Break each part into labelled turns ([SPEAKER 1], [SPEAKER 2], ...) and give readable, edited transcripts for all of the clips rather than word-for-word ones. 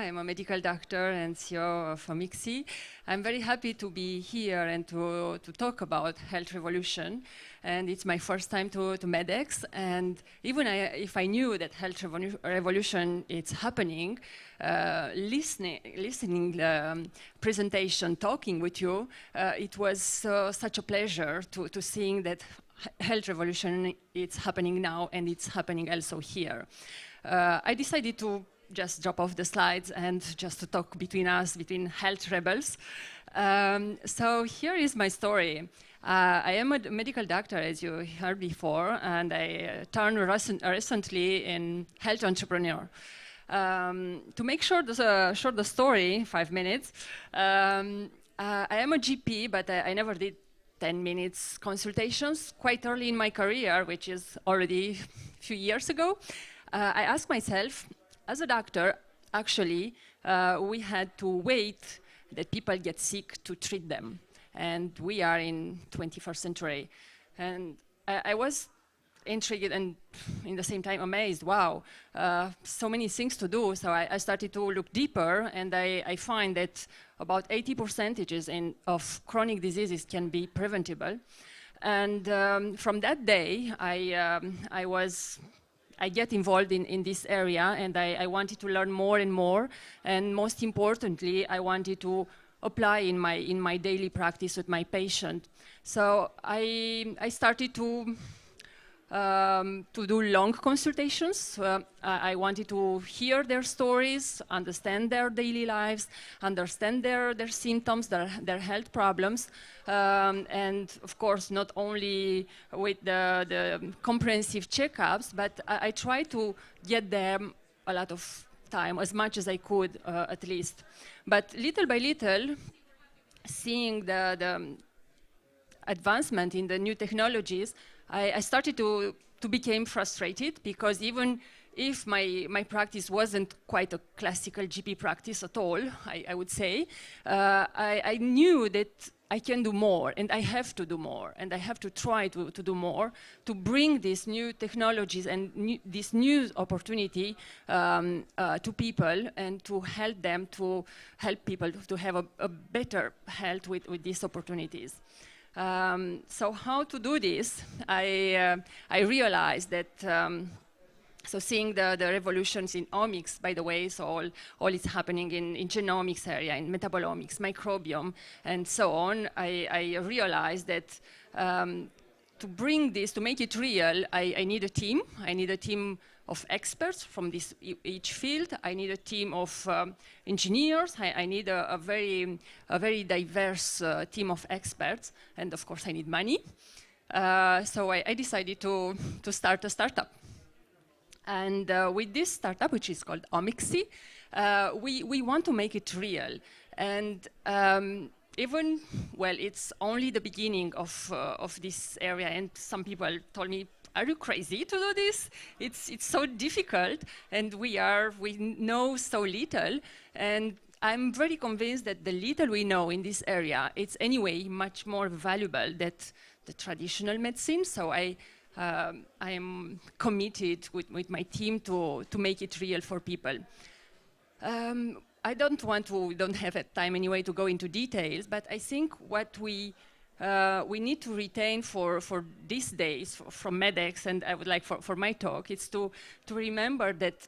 [SPEAKER 1] I'm a medical doctor and CEO of Omixy. I'm very happy to be here and to talk about health revolution. And it's my first time to MEDEX. And even if I knew that health revolution is happening, listening the presentation, talking with you, it was such a pleasure to seeing that health revolution is happening now and it's happening also here. I decided to just drop off the slides and just to talk between us, between health rebels. So here is my story. I am a medical doctor, as you heard before, and I turned recently in health entrepreneur. To make short the story, 5 minutes, I am a GP, but I never did 10 minutes consultations quite early in my career, which is already a few years ago. I asked myself, as a doctor, actually, we had to wait that people get sick to treat them. And we are in 21st century. And I was intrigued and in the same time amazed, wow, so many things to do. So I started to look deeper, and I find that about 80% of chronic diseases can be preventable. And from that day, I get involved in this area, and I wanted to learn more and more. And most importantly, I wanted to apply in my daily practice with my patient. So I started to do long consultations. I wanted to hear their stories, understand their daily lives, understand their symptoms, their health problems, and of course not only with the comprehensive checkups, but I try to get them a lot of time, as much as I could at least. But little by little, seeing the advancement in the new technologies, I started to become frustrated, because even if my practice wasn't quite a classical GP practice at all, I would say, I knew that I can do more, and I have to do more, and I have to try to do more to bring these new technologies and this new opportunity to people, and to help them, to help people to have a better health with these opportunities. So how to do this? I realized that, so seeing the revolutions in omics, by the way, so all is happening in genomics area, in metabolomics, microbiome, and so on, I realized that to bring this, to make it real, I need a team. I need a team of experts from each field. I need a team of engineers. I need a very diverse team of experts, and of course I need money. So I decided to start a startup. And with this startup, which is called Omixy, we want to make it real. And even, well, it's only the beginning of this area, and some people told me, are you crazy to do this? It's so difficult, and we know so little. And I'm very convinced that the little we know in this area, it's anyway much more valuable than the traditional medicine. So I am committed with my team to make it real for people. I don't have time anyway to go into details, but I think what we need to retain for these days from MEDEX, and I would like for my talk, is to remember that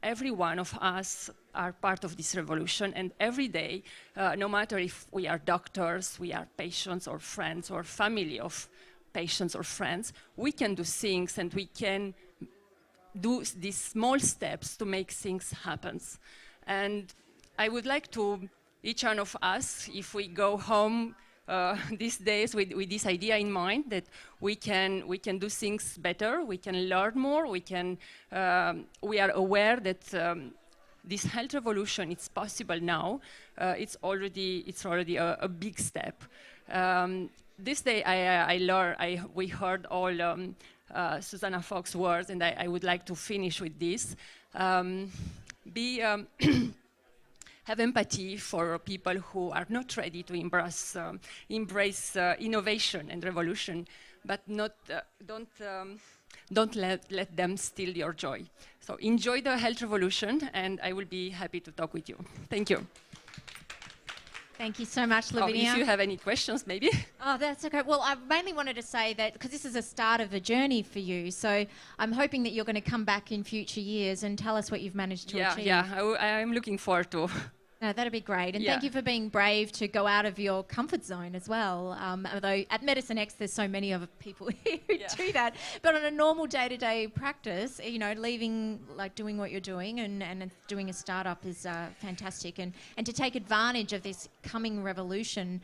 [SPEAKER 1] every one of us are part of this revolution, and every day, no matter if we are doctors, we are patients or friends or family of patients or friends, we can do things, and we can do these small steps to make things happen. And I would like to, each one of us, if we go home these days with this idea in mind, that we can do things better, we can learn more, we are aware that this health revolution is possible now. It's already a big step. This day we heard all Susanna Fox's words, and I would like to finish with this. Have empathy for people who are not ready to embrace innovation and revolution, but don't don't let them steal your joy. So enjoy the health revolution, and I will be happy to talk with you. Thank you.
[SPEAKER 2] Thank you so much, Lavinia.
[SPEAKER 1] If you have any questions, maybe.
[SPEAKER 2] Oh, that's okay. Well, I mainly wanted to say that because this is a start of a journey for you, so I'm hoping that you're going to come back in future years and tell us what you've managed to achieve.
[SPEAKER 1] Yeah, I'm looking forward to.
[SPEAKER 2] No, that'd be great. And thank you for being brave to go out of your comfort zone as well. Although at Medicine X, there's so many other people here who do that. But on a normal day-to-day practice, you know, leaving, like doing what you're doing and doing a startup is fantastic. And to take advantage of this coming revolution,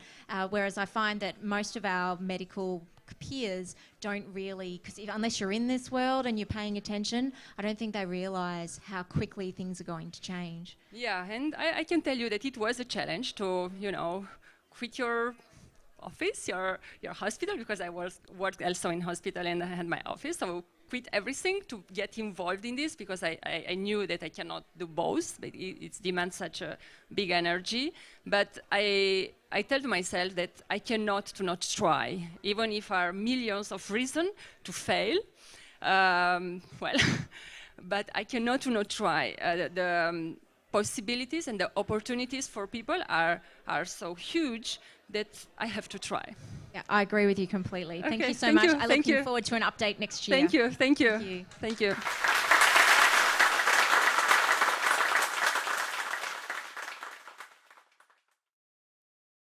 [SPEAKER 2] whereas I find that most of our medical peers don't really, because unless you're in this world and you're paying attention, I don't think they realise how quickly things are going to change.
[SPEAKER 1] Yeah, and I can tell you that it was a challenge to, you know, quit your office, your hospital, because I worked also in hospital and I had my office, so quit everything to get involved in this because I knew that I cannot do both. It demands such a big energy. But I tell myself that I cannot to not try, even if there are millions of reasons to fail. But I cannot to not try. The possibilities and the opportunities for people are so huge that I have to try.
[SPEAKER 2] Yeah, I agree with you completely.
[SPEAKER 1] Okay,
[SPEAKER 2] thank you so much. I'm looking forward to an update next year.
[SPEAKER 1] Thank you.
[SPEAKER 2] Thank you.
[SPEAKER 1] Thank you.